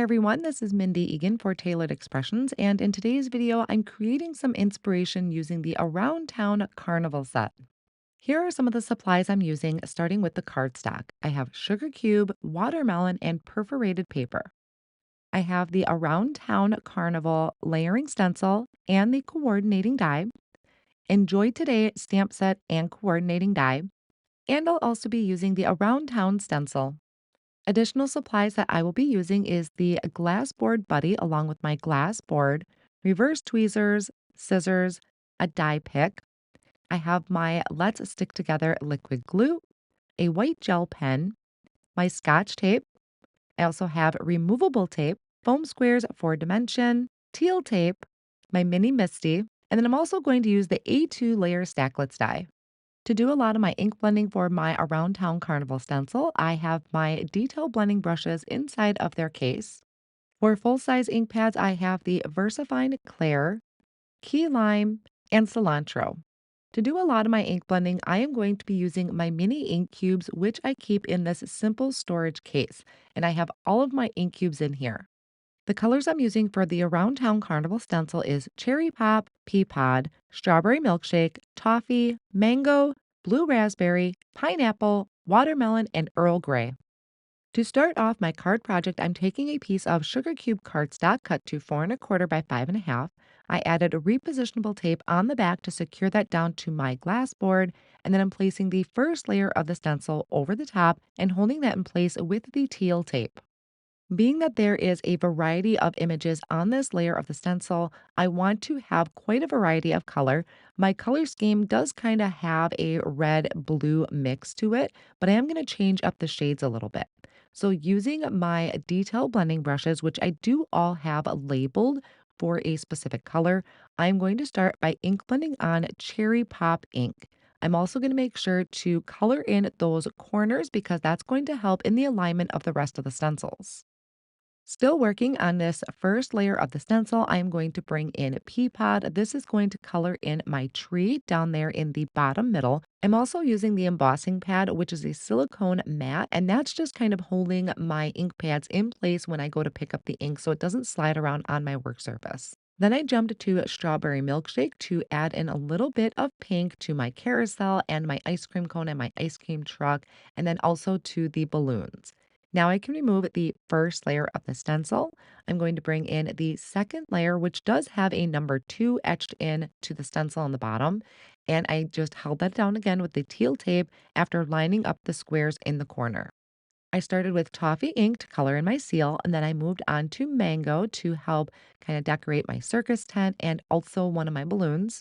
everyone, this is Mindy Eggen for Tailored Expressions, and in today's video, I'm creating some inspiration using the Around Town Carnival set. Here are some of the supplies I'm using, starting with the cardstock. I have Sugarcube, watermelon, and perforated paper. I have the Around Town Carnival layering stencil and the coordinating die, Enjoy Today stamp set and coordinating die, and I'll also be using the Around Town stencil. Additional supplies that I will be using is the Glassboard Buddy along with my glass board, reverse tweezers, scissors, a die pick. I have my Let's Stick Together liquid glue, a white gel pen, my Scotch tape. I also have removable tape, foam squares for dimension, Teal Tape, my mini Misti, and then I'm also going to use the A2 Layer Stacklets die. To do a lot of my ink blending for my Around Town Carnival stencil, I have my detail blending brushes inside of their case. For full-size ink pads, I have the Versafine Claire, Key Lime, and Cilantro. To do a lot of my ink blending, I am going to be using my mini ink cubes, which I keep in this simple storage case, and I have all of my ink cubes in here. The colors I'm using for the Around Town Carnival stencil is Cherry Pop, Peapod, Strawberry Milkshake, Toffee, Mango, Blue Raspberry, Pineapple, Watermelon, and Earl Grey. To start off my card project, I'm taking a piece of Sugarcube cardstock cut to 4¼ by 5½. I added a repositionable tape on the back to secure that down to my glass board, and then I'm placing the first layer of the stencil over the top and holding that in place with the teal tape. Being that there is a variety of images on this layer of the stencil, I want to have quite a variety of color. My color scheme does kind of have a red-blue mix to it, but I am going to change up the shades a little bit. So using my detail blending brushes, which I do all have labeled for a specific color, I'm going to start by ink blending on Cherry Pop ink. I'm also going to make sure to color in those corners because that's going to help in the alignment of the rest of the stencils. Still working on this first layer of the stencil, I am going to bring in Peapod. This is going to color in my tree down there in the bottom middle. I'm also using the embossing pad, which is a silicone mat, and that's just kind of holding my ink pads in place when I go to pick up the ink so it doesn't slide around on my work surface. Then I jumped to Strawberry Milkshake to add in a little bit of pink to my carousel and my ice cream cone and my ice cream truck, and then also to the balloons. Now I can remove the first layer of the stencil. I'm going to bring in the second layer, which does have a number 2 etched in to the stencil on the bottom. And I just held that down again with the teal tape after lining up the squares in the corner. I started with Toffee ink to color in my seal, and then I moved on to Mango to help kind of decorate my circus tent and also one of my balloons.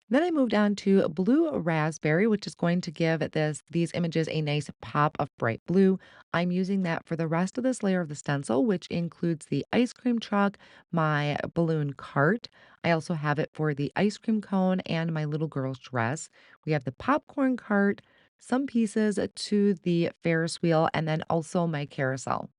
Then I moved on to Blue Raspberry, which is going to give these images a nice pop of bright blue. I'm using that for the rest of this layer of the stencil, which includes the ice cream truck, my balloon cart. I also have it for the ice cream cone and my little girl's dress. We have the popcorn cart, some pieces to the Ferris wheel, and then also my carousel.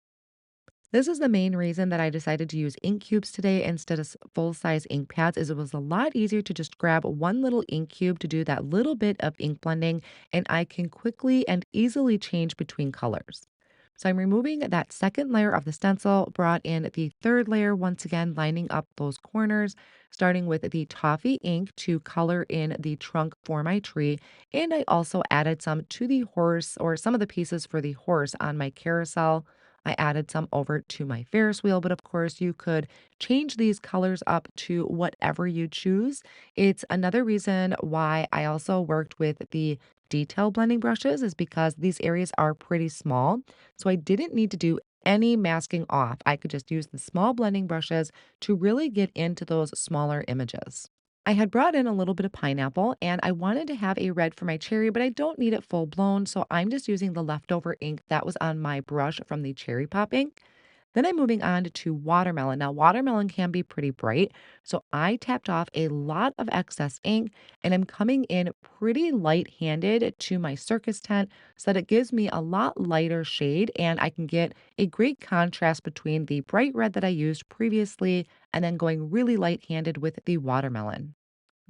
This is the main reason that I decided to use ink cubes today instead of full-size ink pads is it was a lot easier to just grab one little ink cube to do that little bit of ink blending, and I can quickly and easily change between colors. So I'm removing that second layer of the stencil, brought in the third layer, once again lining up those corners, starting with the Toffee ink to color in the trunk for my tree, and I also added some to the horse or some of the pieces for the horse on my carousel. I added some over to my Ferris wheel, but of course you could change these colors up to whatever you choose. It's another reason why I also worked with the detail blending brushes is because these areas are pretty small. So I didn't need to do any masking off. I could just use the small blending brushes to really get into those smaller images. I had brought in a little bit of pineapple and I wanted to have a red for my cherry, but I don't need it full blown. So I'm just using the leftover ink that was on my brush from the cherry pop ink. Then I'm moving on to watermelon. Now, watermelon can be pretty bright, so I tapped off a lot of excess ink and I'm coming in pretty light-handed to my circus tent so that it gives me a lot lighter shade and I can get a great contrast between the bright red that I used previously and then going really light-handed with the watermelon.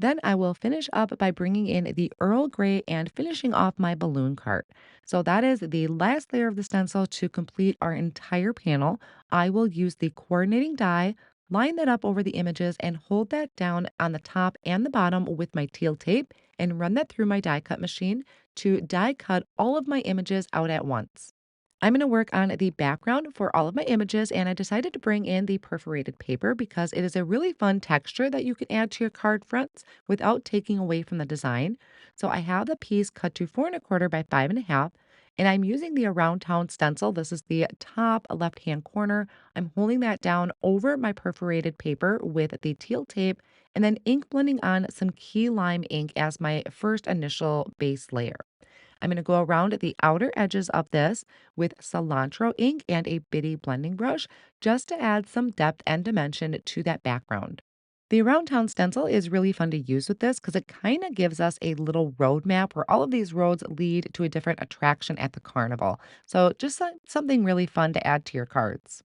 Then I will finish up by bringing in the Earl Grey and finishing off my balloon card. So that is the last layer of the stencil to complete our entire panel. I will use the coordinating die, line that up over the images, and hold that down on the top and the bottom with my teal tape and run that through my die cut machine to die cut all of my images out at once. I'm going to work on the background for all of my images, and I decided to bring in the perforated paper because it is a really fun texture that you can add to your card fronts without taking away from the design. So I have the piece cut to 4 1/4 by 5 1/2, and I'm using the Around Town stencil. This is the top left hand corner. I'm holding that down over my perforated paper with the teal tape and then ink blending on some key lime ink as my first initial base layer. I'm going to go around the outer edges of this with cilantro ink and a bitty blending brush just to add some depth and dimension to that background. The Around Town stencil is really fun to use with this because it kind of gives us a little road map where all of these roads lead to a different attraction at the carnival. So just something really fun to add to your cards.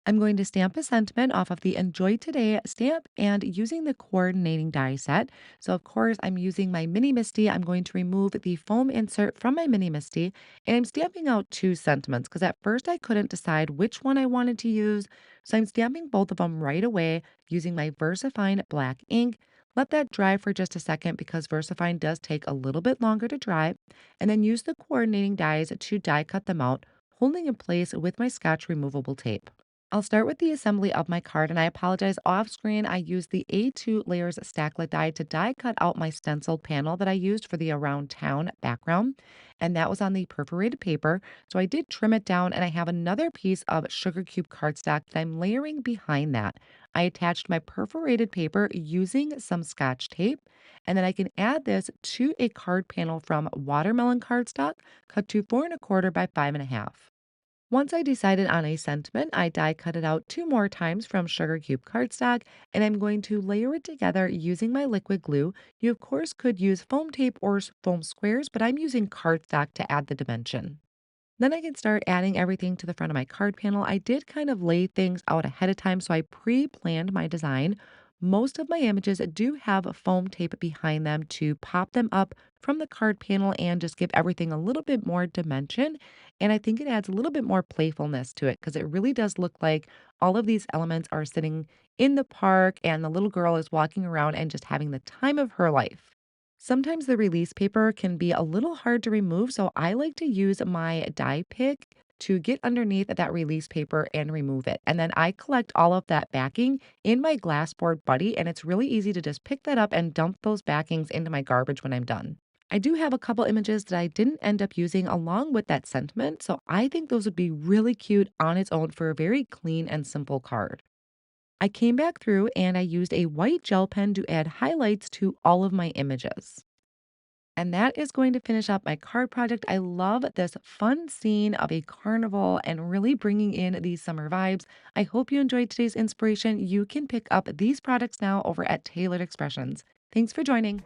I'm going to stamp a sentiment off of the Enjoy Today stamp and using the coordinating die set. So, of course, I'm using my mini Misti. I'm going to remove the foam insert from my mini Misti and I'm stamping out two sentiments because at first I couldn't decide which one I wanted to use. So, I'm stamping both of them right away using my Versafine black ink. Let that dry for just a second because Versafine does take a little bit longer to dry, and then use the coordinating dies to die cut them out, holding in place with my Scotch removable tape. I'll start with the assembly of my card, and I apologize off screen. I used the A2 Layers Stacklet die to die cut out my stenciled panel that I used for the Around Town background, and that was on the perforated paper. So I did trim it down, and I have another piece of Sugarcube cardstock that I'm layering behind that. I attached my perforated paper using some Scotch tape, and then I can add this to a card panel from watermelon cardstock cut to 4 1/4 by 5 1/2. Once I decided on a sentiment, I die cut it out 2 more times from Sugarcube cardstock, and I'm going to layer it together using my liquid glue. You, of course, could use foam tape or foam squares, but I'm using cardstock to add the dimension. Then I can start adding everything to the front of my card panel. I did kind of lay things out ahead of time, so I pre-planned my design. Most of my images do have a foam tape behind them to pop them up from the card panel and just give everything a little bit more dimension. And I think it adds a little bit more playfulness to it because it really does look like all of these elements are sitting in the park and the little girl is walking around and just having the time of her life. Sometimes the release paper can be a little hard to remove, so I like to use my die pick to get underneath that release paper and remove it. And then I collect all of that backing in my Glassboard Buddy, and it's really easy to just pick that up and dump those backings into my garbage when I'm done. I do have a couple images that I didn't end up using along with that sentiment, so I think those would be really cute on its own for a very clean and simple card. I came back through and I used a white gel pen to add highlights to all of my images. And that is going to finish up my card project. I love this fun scene of a carnival and really bringing in these summer vibes. I hope you enjoyed today's inspiration. You can pick up these products now over at Tailored Expressions. Thanks for joining.